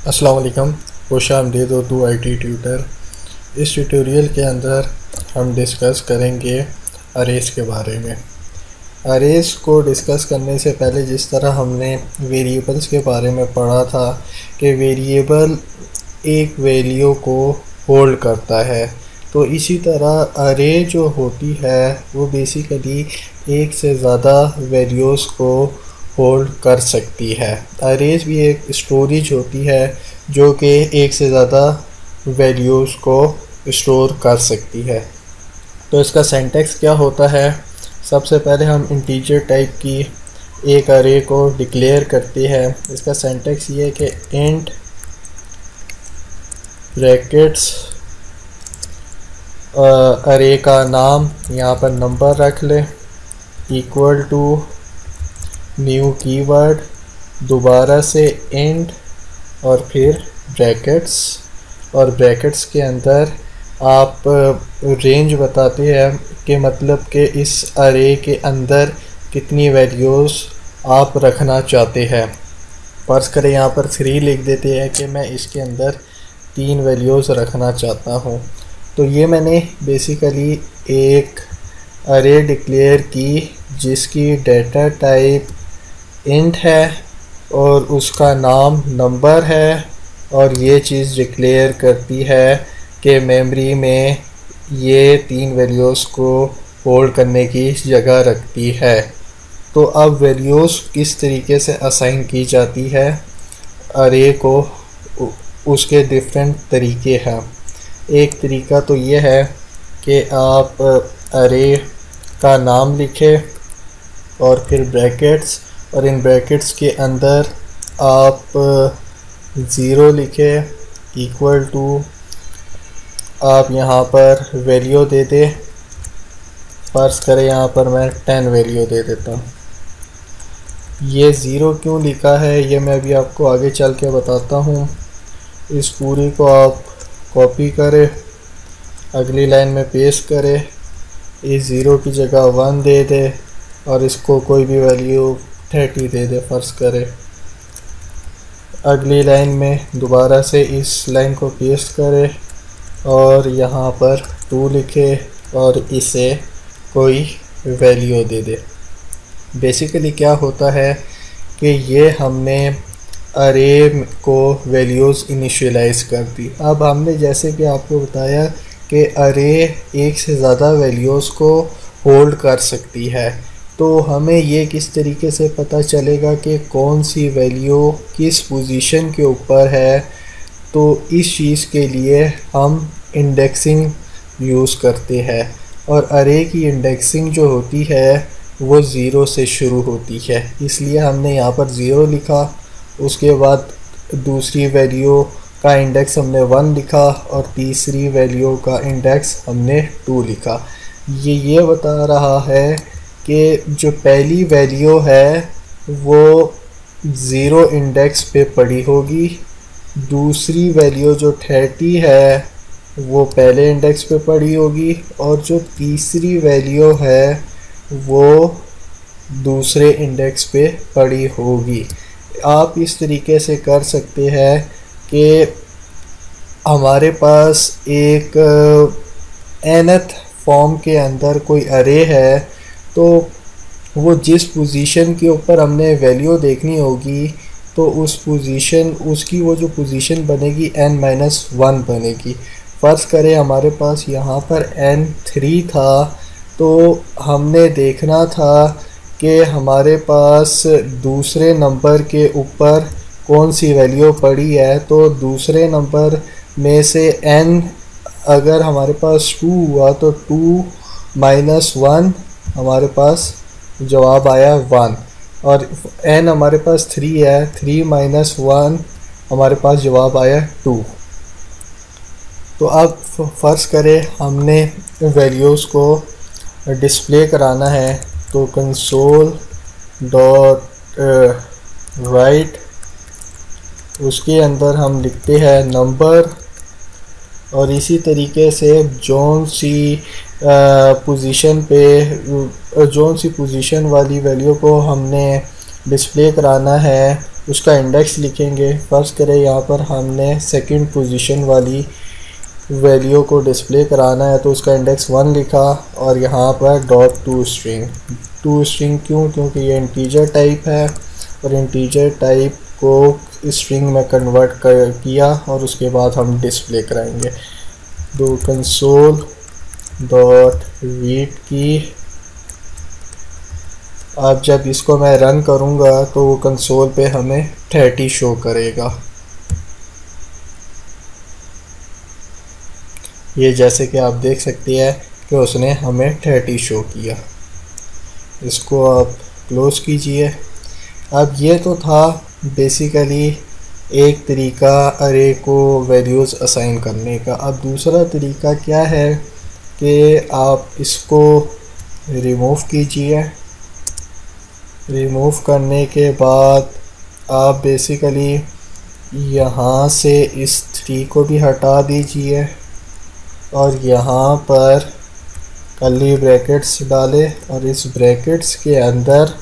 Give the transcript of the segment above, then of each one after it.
अस्सलाम वालेकुम, खुशामदीद Urdu IT tutor. इस ट्यूटोरियल के अंदर हम डिस्कस करेंगे अरेज के बारे में। अरेज को डिस्कस करने से पहले जिस तरह हमने वेरिएबल्स के बारे में पढ़ा था कि वेरिएबल एक वैल्यू को होल्ड करता है, तो इसी तरह अरे जो होती है वो बेसिकली एक से ज़्यादा वैल्यूज़ को होल्ड कर सकती है। अरेज भी एक स्टोरेज होती है जो कि एक से ज़्यादा वैल्यूज़ को स्टोर कर सकती है। तो इसका सिंटैक्स क्या होता है? सबसे पहले हम इंटीजर टाइप की एक अरे को डिक्लेयर करते हैं। इसका सिंटैक्स ये है कि इंट ब्रैकेट्स अरे का नाम यहाँ पर नंबर रख ले इक्वल टू न्यू कीवर्ड, दोबारा से इंट और फिर ब्रैकेट्स, और ब्रैकेट्स के अंदर आप रेंज बताते हैं कि मतलब कि इस अरे के अंदर कितनी वैल्यूज़ आप रखना चाहते हैं। फर्ज करें यहाँ पर 3 लिख देते हैं कि मैं इसके अंदर 3 वैल्यूज़ रखना चाहता हूँ। तो ये मैंने बेसिकली एक अरे डिक्लेयर की जिसकी डाटा टाइप इंट है और उसका नाम नंबर है, और ये चीज़ डिक्लेयर करती है कि मेमोरी में ये 3 वैल्यूज़ को होल्ड करने की जगह रखती है। तो अब वैल्यूज़ किस तरीके से असाइन की जाती है अरे को, उसके डिफरेंट तरीके हैं। एक तरीका तो ये है कि आप अरे का नाम लिखें और फिर ब्रैकेट्स, और इन ब्रैकेट्स के अंदर आप 0 लिखें इक्वल टू आप यहाँ पर वैल्यू दे दें। फर्ज करें यहाँ पर मैं 10 वैल्यू दे देता हूँ। ये 0 क्यों लिखा है ये मैं भी आपको आगे चल के बताता हूँ। इस पूरी को आप कॉपी करें, अगली लाइन में पेस्ट करें, इस 0 की जगह 1 दे दे और इसको कोई भी वैल्यू 30 दे दे फर्ज करें। अगली लाइन में दोबारा से इस लाइन को पेस्ट करें और यहाँ पर 2 लिखे और इसे कोई वैल्यू दे दे। बेसिकली क्या होता है कि ये हमने अरे को वैल्यूज़ इनिशियलाइज कर दी। अब हमने जैसे कि आपको बताया कि अरे एक से ज़्यादा वैल्यूज़ को होल्ड कर सकती है, तो हमें ये किस तरीके से पता चलेगा कि कौन सी वैल्यू किस पोजीशन के ऊपर है? तो इस चीज़ के लिए हम इंडेक्सिंग यूज़ करते हैं, और अरे की इंडेक्सिंग जो होती है वो 0 से शुरू होती है, इसलिए हमने यहाँ पर 0 लिखा। उसके बाद दूसरी वैल्यू का इंडेक्स हमने 1 लिखा और तीसरी वैल्यू का इंडेक्स हमने 2 लिखा। ये बता रहा है कि जो पहली वैल्यू है वो 0 इंडेक्स पे पड़ी होगी, दूसरी वैल्यू जो 30 है वो पहले इंडेक्स पे पड़ी होगी, और जो तीसरी वैल्यू है वो दूसरे इंडेक्स पे पड़ी होगी। आप इस तरीके से कर सकते हैं कि हमारे पास एक nth फॉर्म के अंदर कोई अरे है, तो वो जिस पोजीशन के ऊपर हमने वैल्यू देखनी होगी तो उस पोजीशन उसकी वो जो पोजीशन बनेगी n-1 बनेगी। फ़र्ज़ करें हमारे पास यहाँ पर n3 था, तो हमने देखना था कि हमारे पास दूसरे नंबर के ऊपर कौन सी वैल्यू पड़ी है। तो दूसरे नंबर में से n अगर हमारे पास 2 हुआ तो 2 - 1 हमारे पास जवाब आया 1, और n हमारे पास 3 है, 3 - 1 हमारे पास जवाब आया 2। तो अब फ़र्ज़ करें हमने वैल्यूज़ को डिस्प्ले कराना है, तो कंसोल डॉट राइट उसके अंदर हम लिखते हैं नंबर, और इसी तरीके से जौन सी पोजीशन वाली वैल्यू को हमने डिस्प्ले कराना है उसका इंडेक्स लिखेंगे। फर्स्ट करें यहाँ पर हमने सेकंड पोजीशन वाली वैल्यू को डिस्प्ले कराना है, तो उसका इंडेक्स 1 लिखा और यहाँ पर डॉट टू स्ट्रिंग क्यों, क्योंकि ये इंटीजर टाइप है और इंटीजर टाइप को स्ट्रिंग में कन्वर्ट किया और उसके बाद हम डिस्प्ले कराएंगे। दो कंसोल डॉट रीड की। अब जब इसको मैं रन करूँगा तो वो कंसोल पे हमें 30 शो करेगा। ये जैसे कि आप देख सकते हैं कि उसने हमें 30 शो किया। इसको आप क्लोज कीजिए। अब ये तो था बेसिकली एक तरीका अरे को वैल्यूज़ असाइन करने का। अब दूसरा तरीका क्या है कि आप इसको रिमूव कीजिए। रिमूव करने के बाद आप बेसिकली यहाँ से इस 3 को भी हटा दीजिए और यहाँ पर कर्ली ब्रैकेट्स डालें और इस ब्रैकेट्स के अंदर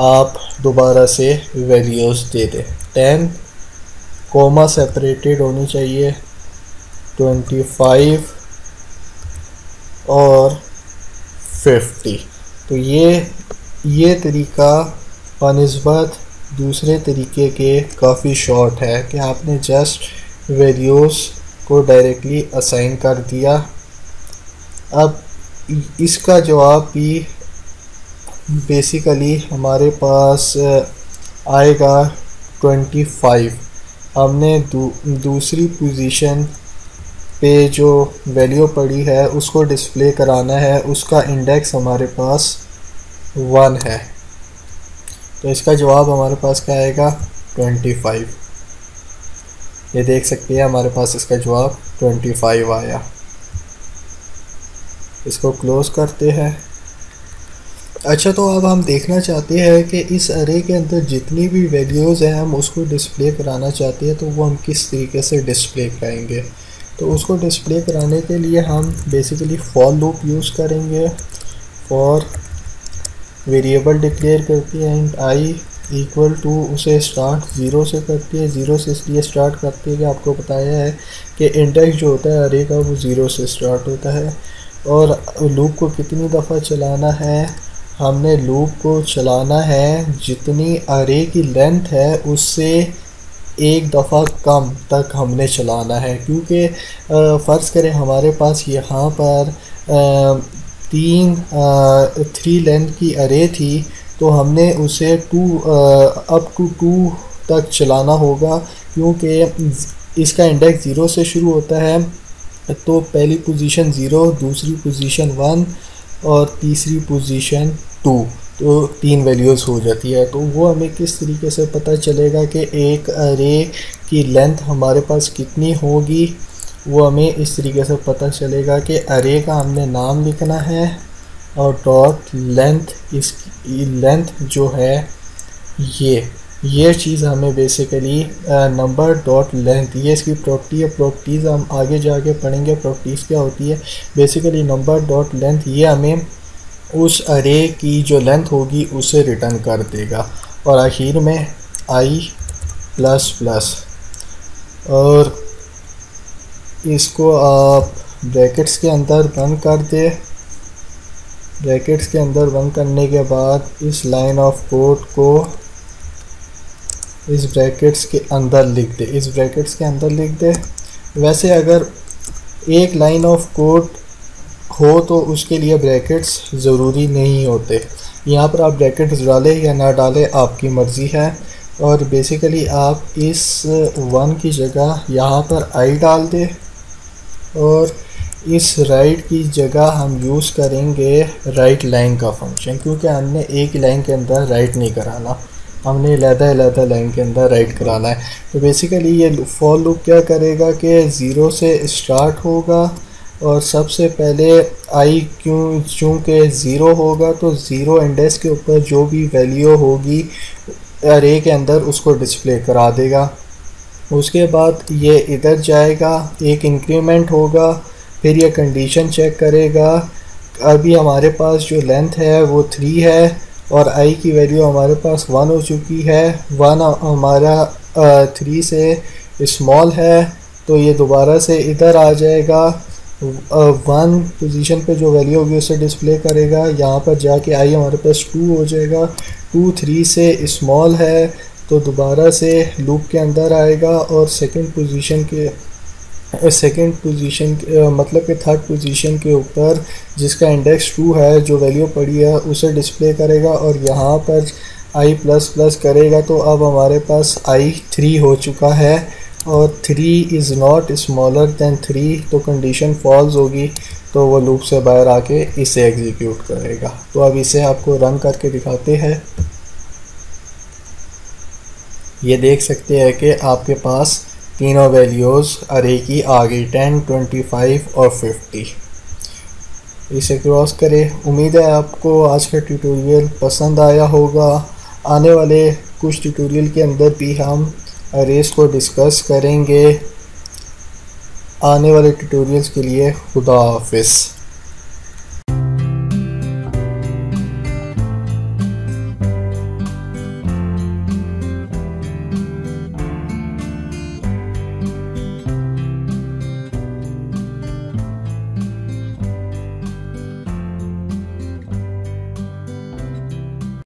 आप दोबारा से वैल्यूज़ दे दें। 10 कोमा सेपरेटेड होनी चाहिए, 25 और 50। तो ये तरीका बनिस्बत दूसरे तरीके के काफ़ी शॉर्ट है कि आपने जस्ट वैल्यूज़ को डायरेक्टली असाइन कर दिया। अब इसका जवाब भी बेसिकली हमारे पास आएगा 25। हमने दूसरी पोजीशन पे जो वैल्यू पड़ी है उसको डिस्प्ले कराना है, उसका इंडेक्स हमारे पास 1 है, तो इसका जवाब हमारे पास क्या आएगा 25। ये देख सकते हैं हमारे पास इसका जवाब 25 आया। इसको क्लोज करते हैं। अच्छा, तो अब हम देखना चाहते हैं कि इस अरे के अंदर जितनी भी वैल्यूज़ हैं हम उसको डिस्प्ले कराना चाहते हैं, तो वो हम किस तरीके से डिस्प्ले कराएंगे। तो उसको डिस्प्ले कराने के लिए हम बेसिकली फॉर लूप यूज़ करेंगे। फॉर वेरिएबल डिक्लेयर करती है एंड आई इक्वल टू, उसे स्टार्ट 0 से करती है। 0 से इसलिए स्टार्ट करती है कि आपको बताया है कि इंडेक्स जो होता है अरे का वो 0 से स्टार्ट होता है। और लूप को कितनी दफ़ा चलाना है, हमने लूप को चलाना है जितनी अरे की लेंथ है उससे एक दफ़ा कम तक हमने चलाना है। क्योंकि फ़र्ज़ करें हमारे पास यहाँ पर 3 लेंथ की अरे थी, तो हमने उसे अप टू 2 तक चलाना होगा। क्योंकि इसका इंडेक्स 0 से शुरू होता है, तो पहली पोजीशन 0, दूसरी पोजीशन 1 और तीसरी पोजीशन 2, तो 3 वैल्यूज़ हो जाती है। तो वो हमें किस तरीके से पता चलेगा कि एक अरे की लेंथ हमारे पास कितनी होगी, वो हमें इस तरीके से पता चलेगा कि अरे का हमने नाम लिखना है और डॉट लेंथ, इसकी लेंथ जो है ये चीज़ हमें बेसिकली नंबर डॉट लेंथ, ये इसकी प्रॉपर्टी है। प्रॉपर्टीज़ हम आगे जाके पढ़ेंगे प्रॉपर्टीज़ क्या होती है। बेसिकली नंबर डॉट लेंथ ये हमें उस अरे की जो लेंथ होगी उसे रिटर्न कर देगा। और आखिर में आई प्लस प्लस, और इसको आप ब्रैकेट्स के अंदर बंद कर दे। ब्रैकेट्स के अंदर बंद करने के बाद इस लाइन ऑफ कोड को इस ब्रैकेट्स के अंदर लिख दे, इस ब्रैकेट्स के अंदर लिख दे। वैसे अगर एक लाइन ऑफ कोड हो तो उसके लिए ब्रैकेट्स ज़रूरी नहीं होते। यहाँ पर आप ब्रैकेट्स डालें या ना डालें आपकी मर्ज़ी है। और बेसिकली आप इस 1 की जगह यहाँ पर आई डाल दें और इस राइट की जगह हम यूज़ करेंगे राइट लाइन का फंक्शन, क्योंकि हमने एक लाइन के अंदर राइट नहीं कराना, हमने अलग-अलग लाइन के अंदर राइट कराना है। तो बेसिकली ये फॉर लूप क्या करेगा कि 0 से स्टार्ट होगा और सबसे पहले आई चूँकि 0 होगा तो 0 इंडेक्स के ऊपर जो भी वैल्यू होगी अरे के अंदर उसको डिस्प्ले करा देगा। उसके बाद ये इधर जाएगा, एक इंक्रीमेंट होगा, फिर ये कंडीशन चेक करेगा। अभी हमारे पास जो लेंथ है वो 3 है और आई की वैल्यू हमारे पास 1 हो चुकी है। 1 हमारा 3 से स्मॉल है, तो ये दोबारा से इधर आ जाएगा। 1 पोजीशन पे जो वैल्यू होगी उसे डिस्प्ले करेगा। यहाँ पर जाके आई हमारे पास 2 हो जाएगा। 2 3 से स्मॉल है, तो दोबारा से लूप के अंदर आएगा और सेकंड पोजीशन मतलब कि थर्ड पोजीशन के ऊपर जिसका इंडेक्स 2 है, जो वैल्यू पड़ी है उसे डिस्प्ले करेगा और यहाँ पर आई प्लस प्लस करेगा। तो अब हमारे पास आई 3 हो चुका है और 3 इज़ नॉट स्मॉलर दैन 3, तो कंडीशन फॉल्स होगी, तो वो लूप से बाहर आके इसे एग्जीक्यूट करेगा। तो अब इसे आपको रन करके दिखाते हैं। ये देख सकते हैं कि आपके पास तीनों वैल्यूज़ अरे की आ गई, 10, 25 और 50। इसे क्रॉस करें। उम्मीद है आपको आज का ट्यूटोरियल पसंद आया होगा। आने वाले कुछ ट्यूटोरियल के अंदर भी हम अरेज को डिस्कस करेंगे। आने वाले ट्यूटोरियल्स के लिए खुदा हाफिज़।